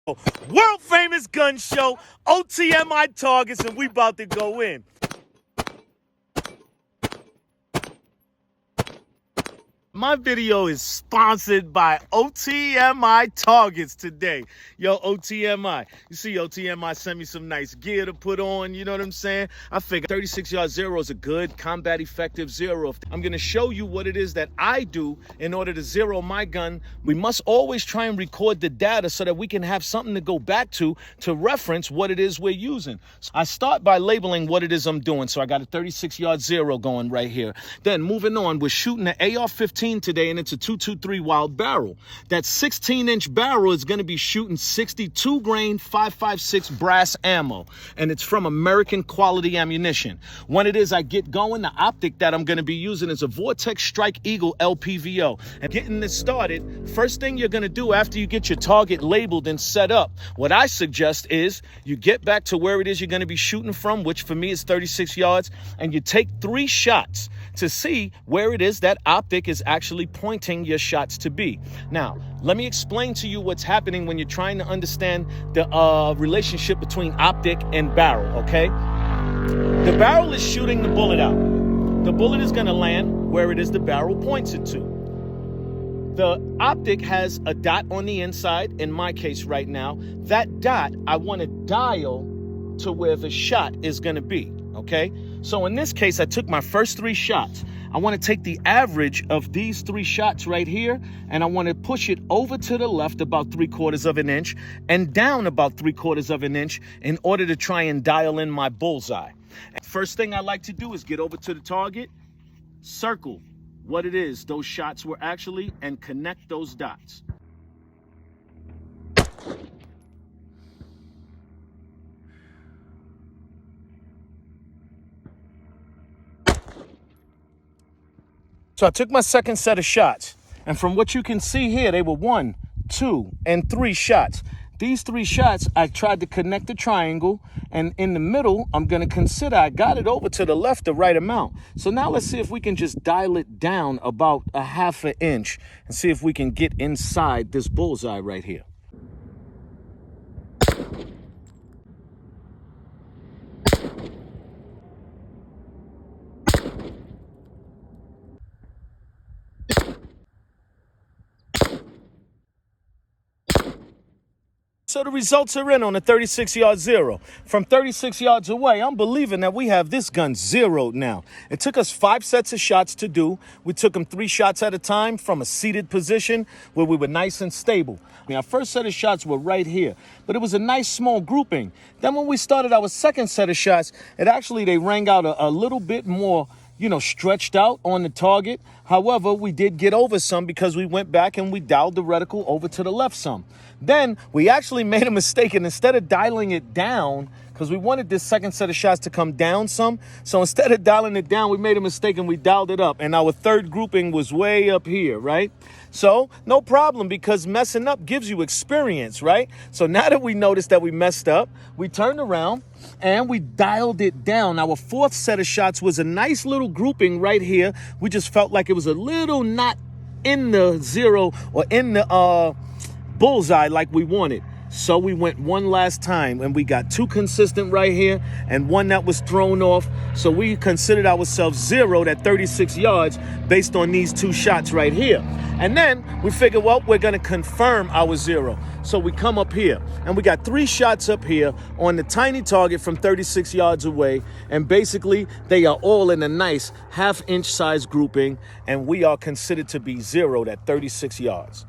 World famous gun show, OTMI Targets, and we about to go in. My video is sponsored by OTMI Targets today. Yo, OTMI. You see, OTMI sent me some nice gear to put on, you know what I'm saying? I figured 36-yard zero is a good combat effective zero. I'm gonna show you what it is that I do in order to zero my gun. We must always try and record the data so that we can have something to go back to reference what it is we're using. So I start by labeling what it is I'm doing. So I got a 36-yard zero going right here. Then moving on, we're shooting the AR-15 today, and it's a 223 wylde barrel. That 16-inch barrel is going to be shooting 62 grain 5.56 brass ammo, and it's from American quality ammunition. When it is I get going, the optic that I'm going to be using is a Vortex Strike Eagle LPVO. And getting this started, first thing you're going to do after you get your target labeled and set up, what I suggest is you get back to where it is you're going to be shooting from, which for me is 36 yards, and you take 3 shots to see where it is that optic is actually pointing your shots to be. Now, let me explain to you what's happening when you're trying to understand the relationship between optic and barrel, okay? The barrel is shooting the bullet out. The bullet is going to land where it is the barrel points it to. The optic has a dot on the inside, in my case right now. That dot, I want to dial to where the shot is going to be, okay? So in this case, I took my first 3 shots. I want to take the average of these 3 shots right here, and I want to push it over to the left about 3/4 of an inch and down about 3/4 of an inch in order to try and dial in my bullseye. First thing I like to do is get over to the target, circle what it is those shots were actually, and connect those dots. So I took my second set of shots, and from what you can see here, they were 1, 2, and 3 shots. These 3 shots, I tried to connect the triangle, and in the middle, I'm going to consider I got it over to the left the right amount. So now let's see if we can just dial it down about a 1/2 inch and see if we can get inside this bullseye right here. So the results are in on a 36-yard zero. From 36 yards away, I'm believing that we have this gun zeroed now. It took us 5 sets of shots to do. We took them 3 shots at a time from a seated position where we were nice and stable. Our first set of shots were right here, but it was a nice small grouping. Then when we started our second set of shots, they rang out a little bit more, stretched out on the target. However, we did get over some because we went back and we dialed the reticle over to the left some. Then we actually made a mistake, and instead of dialing it down, because we wanted this second set of shots to come down some, so instead of dialing it down, we made a mistake and we dialed it up, and our third grouping was way up here, right? So no problem, because messing up gives you experience, right? So now that we noticed that we messed up, we turned around and we dialed it down. Our 4th set of shots was a nice little grouping right here. We just felt like it was a little not in the zero or in the bullseye like we wanted. So we went one last time, and we got 2 consistent right here and 1 that was thrown off. So we considered ourselves zeroed at 36 yards based on these 2 shots right here. And then we figured, well, we're going to confirm our zero. So we come up here, and we got 3 shots up here on the tiny target from 36 yards away. And basically, they are all in a nice 1/2 inch size grouping, and we are considered to be zeroed at 36 yards.